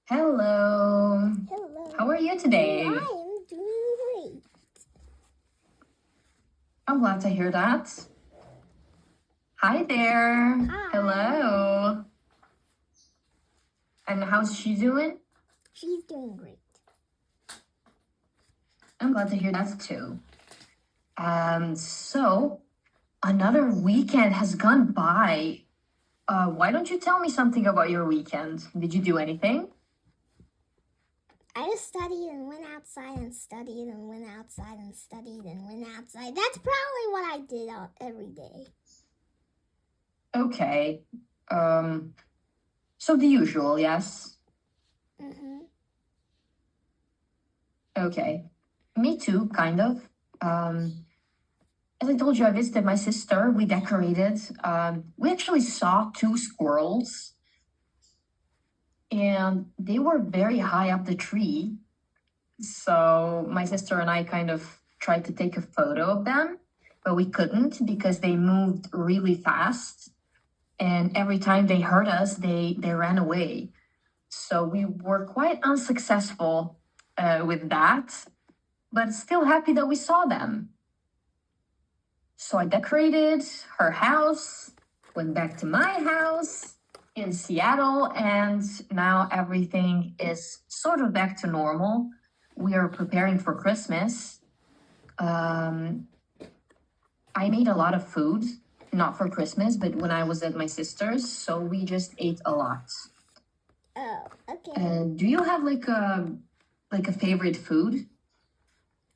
Hello. Hello. How are you today? I am doing great. I'm glad to hear that. Hi there. Hi. Hello. And how's she doing? She's doing great. I'm glad to hear that too. So another weekend has gone by. Why don't you tell me something about your weekend? Did you do anything? I just studied and went outside and studied and went outside and studied and went outside. That's probably what I did every day. Okay. So the usual, yes? Okay. Me too, kind of. As I told you, I visited my sister. We decorated. We actually saw two squirrels, and they were very high up the tree. So my sister and I kind of tried to take a photo of them, but we couldn't because they moved really fast. And every time they heard us, they ran away. So we were quite unsuccessful with that, but still happy that we saw them. So I decorated her house, went back to my house in Seattle, and now everything is sort of back to normal. We are preparing for Christmas. I made a lot of food, not for Christmas, but when I was at my sister's, so we just ate a lot. Oh, okay. Do you have like a favorite food?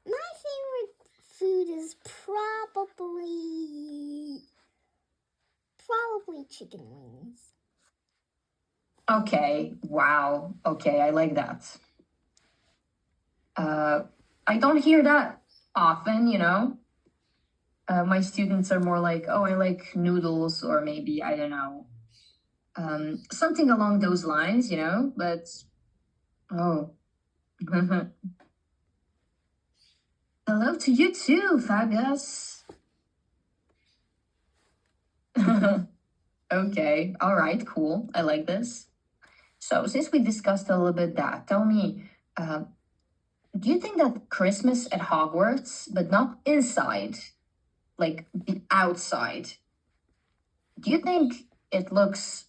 My favorite food is probably chicken wings. Okay, wow. Okay, I like that. I don't hear that often, you know. My students are more like, oh, I like noodles, or maybe, I don't know, something along those lines, you know, but, oh. Hello to you too, Fabius. Okay, all right, cool. I like this. So, since we discussed a little bit that, tell me, do you think that Christmas at Hogwarts, but not inside, like the outside, do you think it looks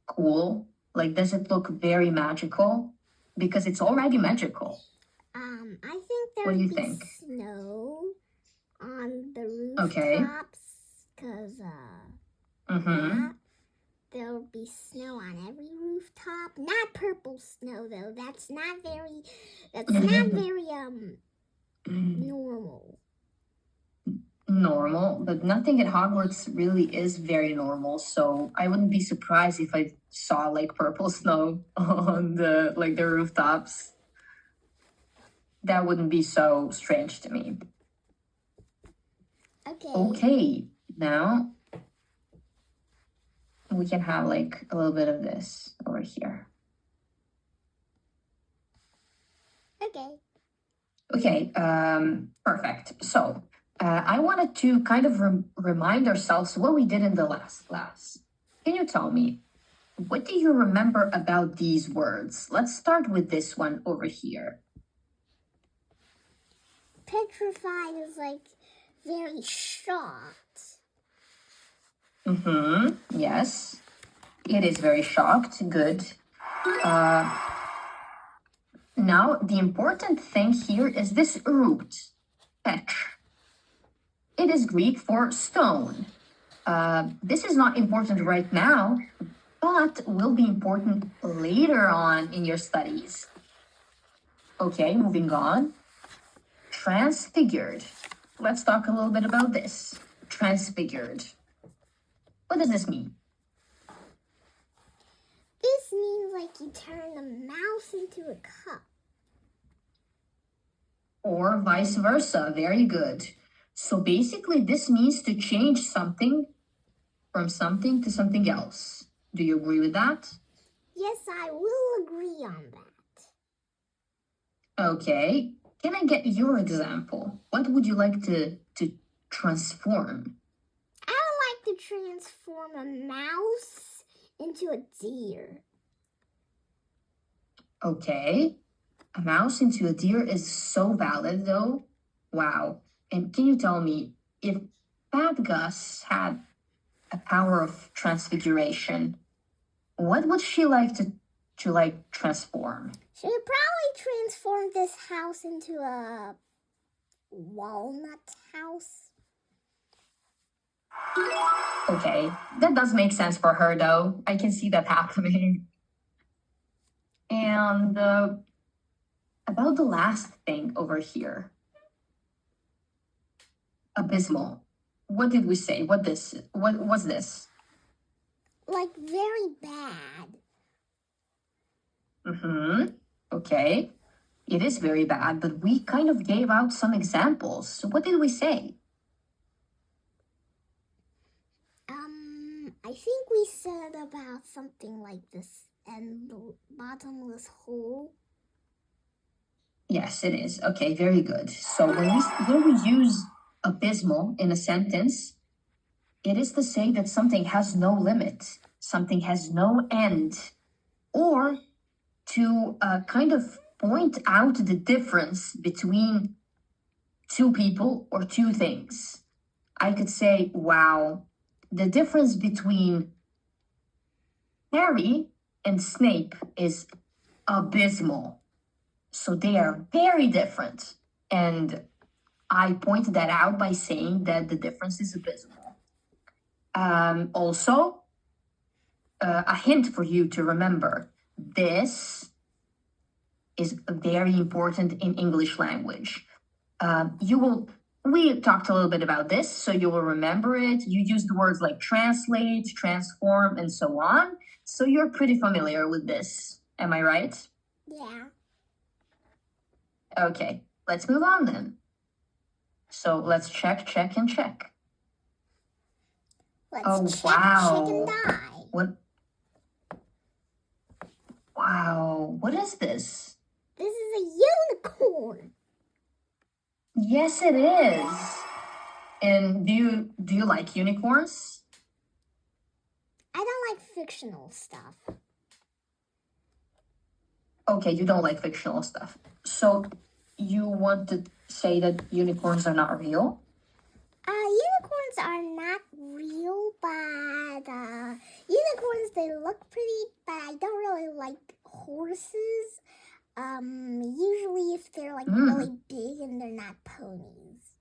cool? Like, does it look very magical? Because it's already magical. I think there What do would you be think? snow on the Okay. rooftops, because that there'll be snow on every rooftop. Not purple snow though. That's not very normal. Normal, but nothing at Hogwarts really is very normal. So I wouldn't be surprised if I saw like purple snow on the rooftops. That wouldn't be so strange to me. Okay, now we can have like a little bit of this over here. Okay, perfect. So I wanted to kind of remind ourselves what we did in the last class. Can you tell me, what do you remember about these words? Let's start with this one over here. Petrified is like very shocked. Yes, it is very shocked. Good. Now, the important thing here is this root, petr. It is Greek for stone. This is not important right now, but will be important later on in your studies. Okay, moving on. Transfigured. Let's talk a little bit about this. Transfigured. What does this mean? This means like you turn a mouse into a cup. Or vice versa. Very good. So basically, this means to change something from something to something else. Do you agree with that? Yes, I will agree on that. Okay. Can I get your example? What would you like to transform? I would like to transform a mouse into a deer. Okay. A mouse into a deer is so valid, though. Wow. And can you tell me if Fat Gus had a power of transfiguration, what would she like to like transform? She would probably transform this house into a walnut house. Okay, that does make sense for her, though. I can see that happening. And about the last thing over here, abysmal. What did we say? What was this? Like very bad. Okay. It is very bad, but we kind of gave out some examples. So what did we say? I think we said about something like this and the bottomless hole. Yes, it is. Okay, very good. So when we use abysmal in a sentence, it is to say that something has no limit, something has no end, or to kind of point out the difference between two people or two things. I could say, wow, the difference between Harry and Snape is abysmal. So they are very different. And I pointed that out by saying that the difference is abysmal. Also, a hint for you to remember, this is very important in English language. We talked a little bit about this, so you will remember it. You used words like translate, transform, and so on. So you're pretty familiar with this. Am I right? Yeah. Okay, let's move on then. So let's check, and check. Let's check and die. What? Wow, what is this? This is a unicorn. Yes, it is. And do you like unicorns? I don't like fictional stuff. Okay, you don't like fictional stuff. So you want to say that unicorns are not real? Unicorns are not real, but unicorns, they look pretty, but I don't really like horses. Usually if they're like really big and they're not ponies.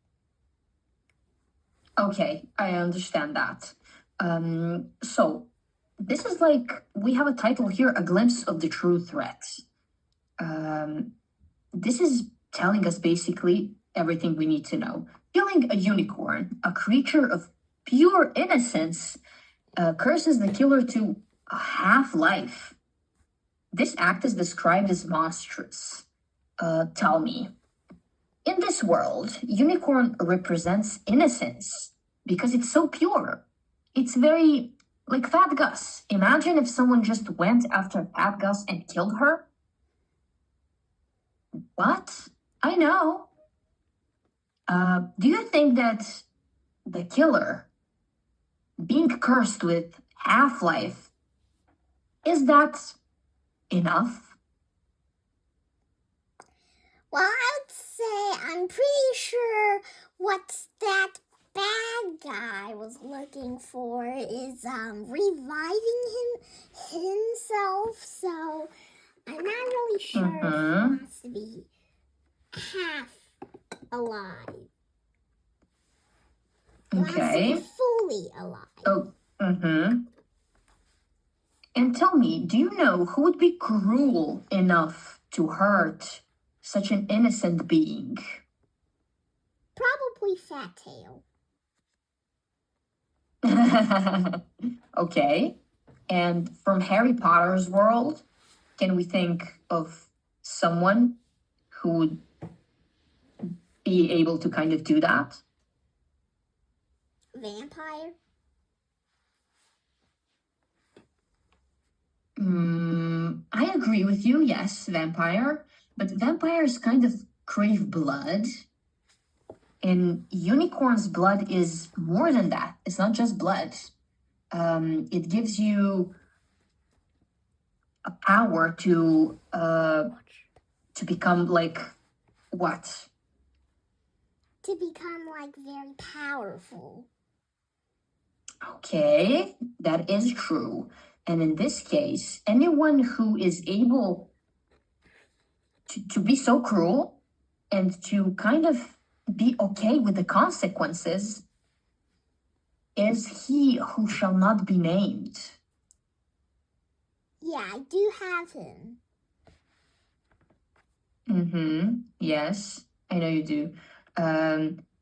Okay, I understand that. So this is like, we have a title here, A Glimpse of the True Threat. This is telling us basically everything we need to know. Killing a unicorn, a creature of pure innocence, curses the killer to a half-life. This act is described as monstrous. Tell me, in this world, unicorn represents innocence because it's so pure. It's very like Fat Gus. Imagine if someone just went after Fat Gus and killed her. What? I know. Do you think that the killer being cursed with half-life, is that enough? Well, I would say I'm pretty sure what that bad guy was looking for is reviving himself. So I'm not really sure if he wants to be half alive. He wants to be fully alive. And tell me, do you know who would be cruel enough to hurt such an innocent being? Probably Fat Tail. Okay. And from Harry Potter's world, can we think of someone who would be able to kind of do that? Vampire? I agree with you, yes, vampire. But vampires kind of crave blood. And unicorn's blood is more than that. It's not just blood. It gives you a power to become like what? To become like very powerful. Okay, that is true. And in this case, anyone who is able to be so cruel and to kind of be okay with the consequences is he who shall not be named. Yeah, I do have him. Yes, I know you do.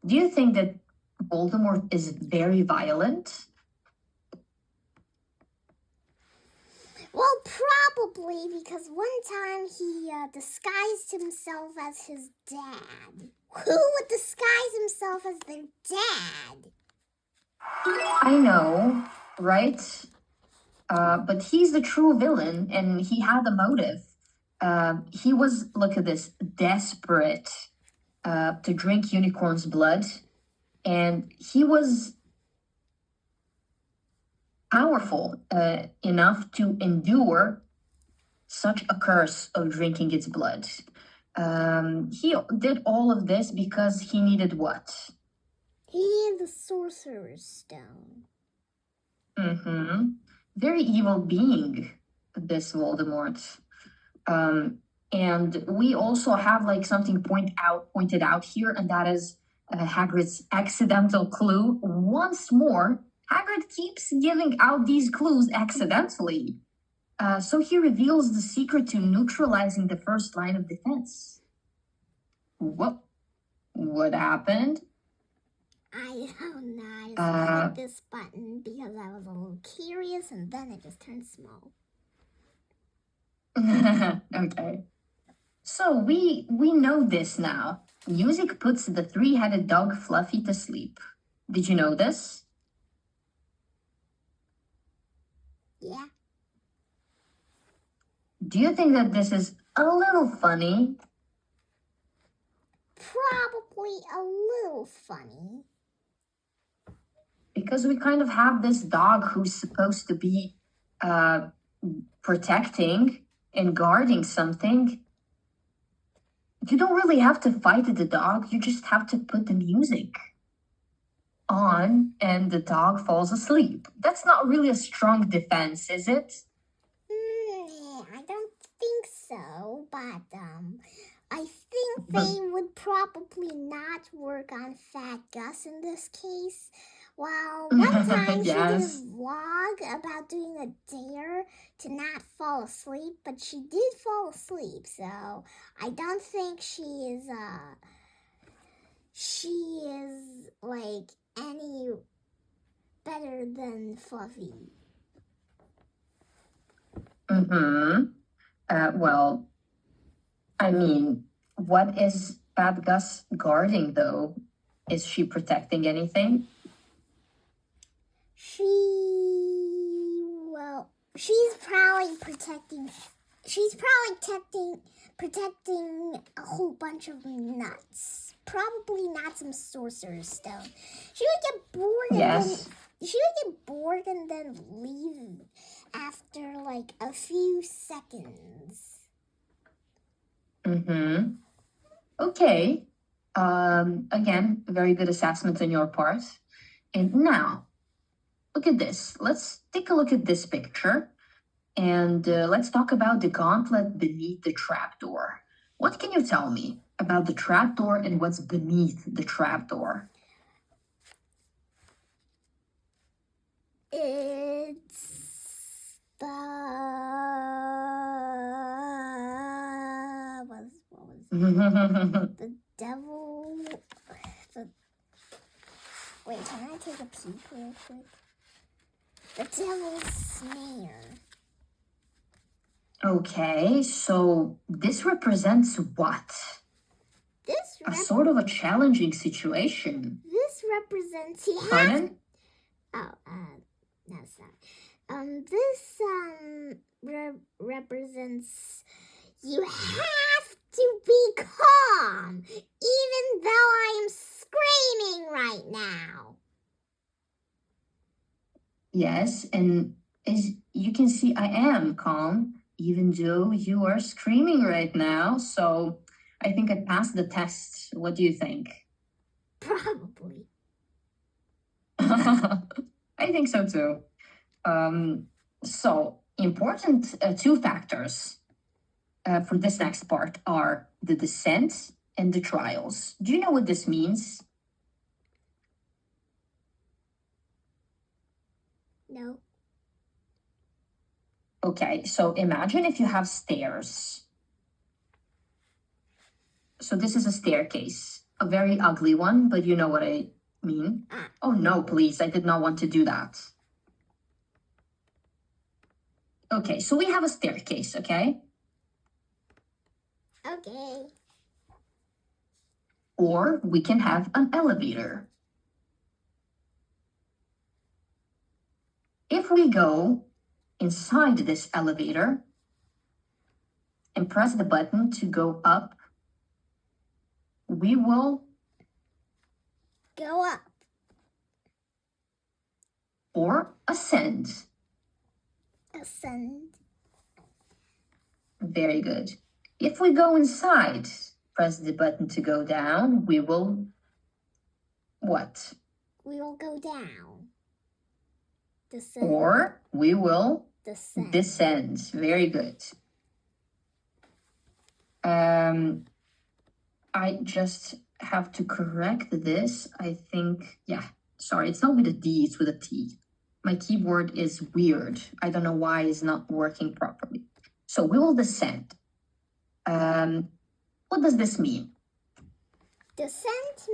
Do you think that Voldemort is very violent? Well, probably because one time he disguised himself as his dad. Who would disguise himself as their dad? I know, right? But he's the true villain and he had a motive. He was, look at this, desperate to drink unicorn's blood. And he was powerful enough to endure such a curse of drinking its blood. He did all of this because he needed what? He needed the Sorcerer's Stone. Very evil being, this Voldemort. And we also have like something pointed out here, and that is Hagrid's accidental clue. Once more, Hagrid keeps giving out these clues accidentally. So he reveals the secret to neutralizing the first line of defense. What happened? I don't know. I just clicked this button because I was a little curious, and then it just turned small. Okay. So we know this now. Music puts the three-headed dog Fluffy to sleep. Did you know this? Yeah. Do you think that this is a little funny? Probably a little funny. Because we kind of have this dog who's supposed to be protecting and guarding something. You don't really have to fight the dog. You just have to put the music on and the dog falls asleep. That's not really a strong defense, is it? I don't think so, but I think they would probably not work on Fat Gus in this case. Well, one time she did a vlog about doing a dare to not fall asleep, but she did fall asleep, so I don't think she is like any better than Fluffy. Well, I mean, what is Fat Gus guarding though? Is she protecting anything? She's probably protecting a whole bunch of nuts. Probably not some Sorcerer's Stone. She would get bored and then leave after like a few seconds. Okay. Again, very good assessment on your part. And now, look at this. Let's take a look at this picture. And let's talk about the gauntlet beneath the trapdoor. What can you tell me about the trapdoor and what's beneath the trapdoor? It's the the devil. Wait, can I take a peek real quick? The devil's snare. Okay, so this represents what? A sort of a challenging situation. This represents Pardon? No, it's not. This represents you have to be calm, even though I am screaming right now. Yes, and as you can see, I am calm. even though you are screaming right now. So I think I passed the test. What do you think? Probably. I think so too. So important two factors for this next part are the descent and the trials. Do you know what this means? No. Okay, so imagine if you have stairs. So this is a staircase, a very ugly one, but you know what I mean. Oh no, please, I did not want to do that. Okay, so we have a staircase, okay? Okay. Or we can have an elevator. If we go inside this elevator and press the button to go up, we will Go up. or ascend. Ascend. Very good. If we go inside, press the button to go down, we will what? We will go down. Descend. Or we will Descend. descend. Very good. I just have to correct this. I think, yeah, sorry, it's not with a D, it's with a T. My keyboard is weird. I don't know why it's not working properly. So we will descend. What does this mean? Descent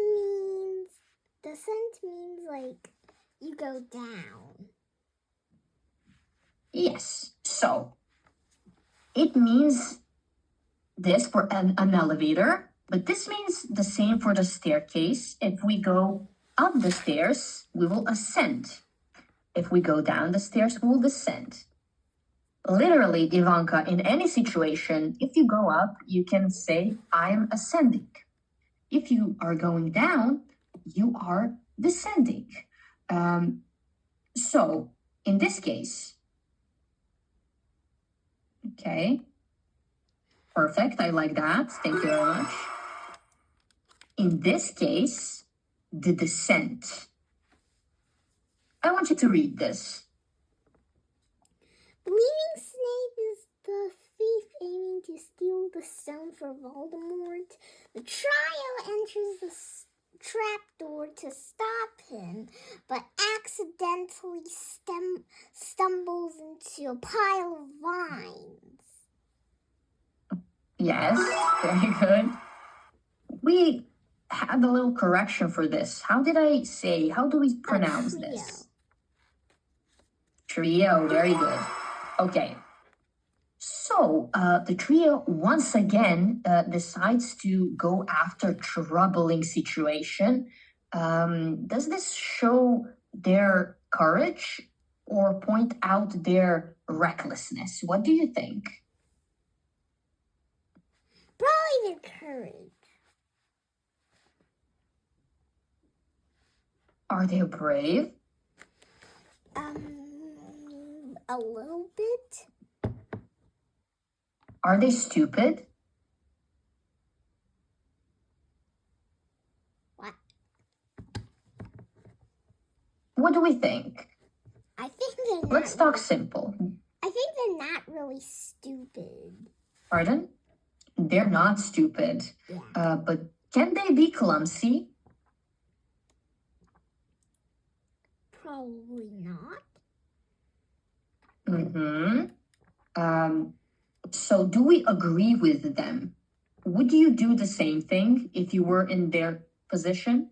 means like you go down. Yes, so it means this for an elevator, but this means the same for the staircase. If we go up the stairs, we will ascend. If we go down the stairs, we will descend. Literally, Ivanka, in any situation, if you go up, you can say, I'm ascending. If you are going down, you are descending. So, in this case, okay, perfect, I like that, thank you very much. In this case, the descent. I want you to read this. Bleeding Snake is the thief aiming to steal the stone for Voldemort. The trio enters the trapdoor to stop him, but accidentally stumbles into a pile of vines. Yes, very good. We had a little correction for this. How do we pronounce this? Trio, very good. Okay. So the trio once again decides to go after troubling situation. Does this show their courage or point out their recklessness? What do you think? Probably their courage. Are they brave? A little bit. Are they stupid? What? What do we think? I think they're not. Let's talk simple. I think they're not really stupid. Pardon? They're not stupid. Yeah. But can they be clumsy? Probably not. So do we agree with them? Would you do the same thing if you were in their position?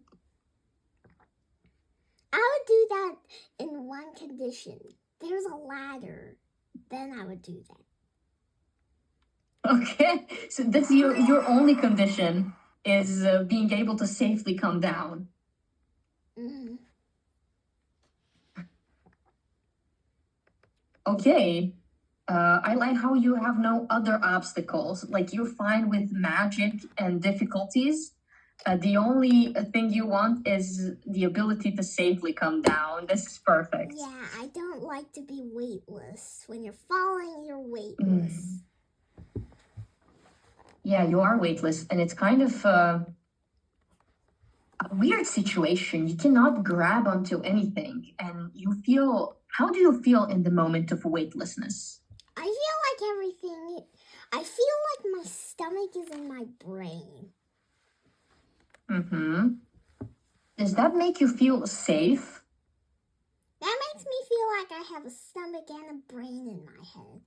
I would do that in one condition. There's a ladder. Then I would do that. Okay, so that's your only condition is being able to safely come down. Mm-hmm. Okay, I like how you have no other obstacles. Like you're fine with magic and difficulties. The only thing you want is the ability to safely come down. This is perfect. Yeah, I don't like to be weightless. When you're falling, you're weightless. Yeah, you are weightless, and it's kind of a weird situation. You cannot grab onto anything, and you feel. How do you feel in the moment of weightlessness? I feel like everything. I feel like my stomach is in my brain. Does that make you feel safe? That makes me feel like I have a stomach and a brain in my head.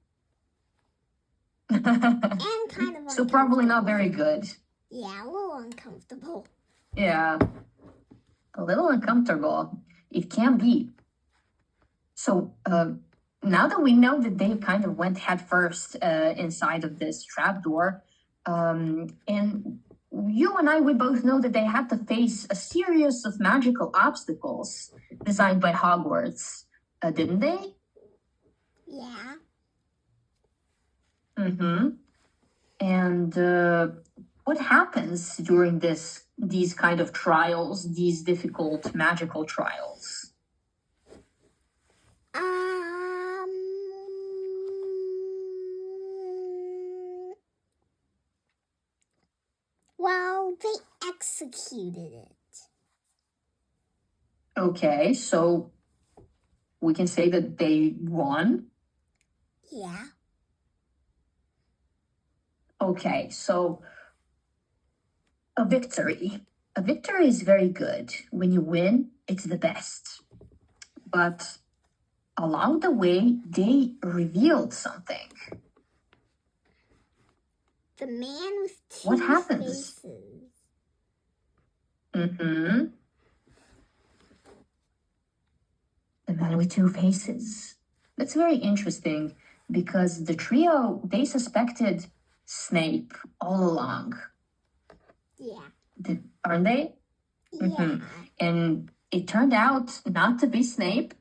And kind of So probably not very good. Yeah, a little uncomfortable. Yeah, a little uncomfortable. It can be. So now that we know that they kind of went headfirst inside of this trapdoor, and you and I, we both know that they had to face a series of magical obstacles designed by Hogwarts, didn't they? Yeah. And what happens during these kind of trials, these difficult magical trials? Well, they executed it. Okay, so we can say that they won? Yeah. Okay, so a victory. A victory is very good. When you win, it's the best. But along the way, they revealed something. The man with two What happens? faces. The man with two faces. That's very interesting because the trio, they suspected Snape all along. Yeah. Aren't they? Yeah. And it turned out not to be Snape.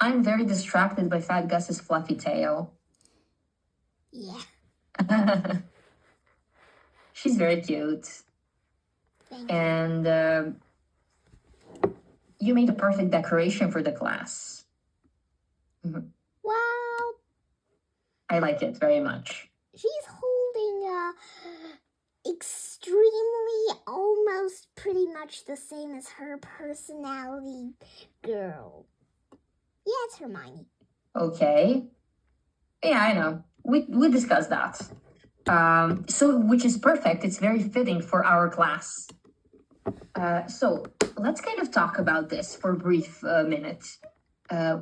I'm very distracted by Fat Gus's fluffy tail. Yeah. She's very cute. Thank you. And you made a perfect decoration for the class. Well, I like it very much. she's holding extremely, almost pretty much the same as her personality girl. Yeah, it's Hermione. Okay. Yeah, I know. We discussed that. So, which is perfect. It's very fitting for our class. So let's kind of talk about this for a brief minute.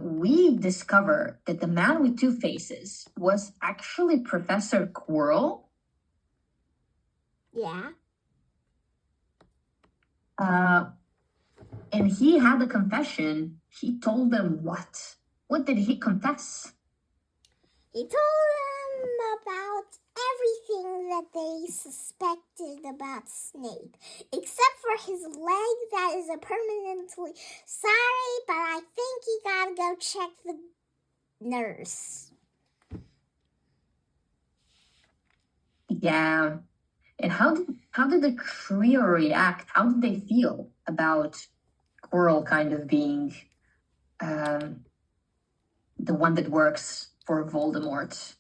We discover that the man with two faces was actually Professor Quirrell. Yeah. And he had a confession. He told them what? What did he confess? He told them about everything that they suspected about Snape, except for his leg that is a permanently sorry, but I think you gotta go check the nurse. Yeah. And how did the trio react? How did they feel about Quirrell kind of being the one that works for Voldemort?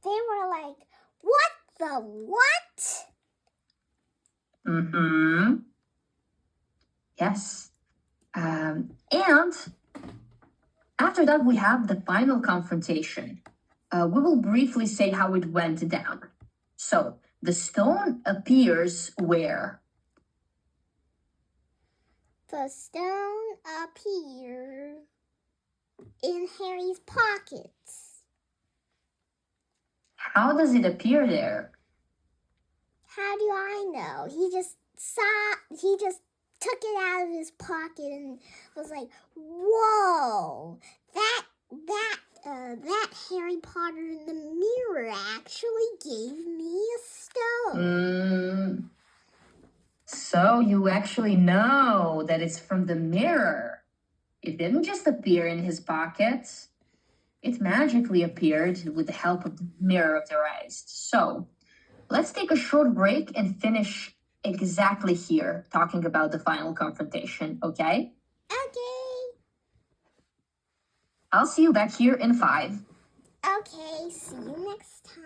They were like, what the what? Yes. And after that, we have the final confrontation. We will briefly say how it went down. So, the stone appears where? The stone appeared in Harry's pockets. How does it appear there? How do I know? He just took it out of his pocket and was like, whoa, that Harry Potter in the mirror actually gave me a stone. So you actually know that it's from the mirror. It didn't just appear in his pocket. It magically appeared with the help of the Mirror of the Rise. So, let's take a short break and finish exactly here, talking about the final confrontation, okay? Okay. I'll see you back here in 5. Okay, see you next time.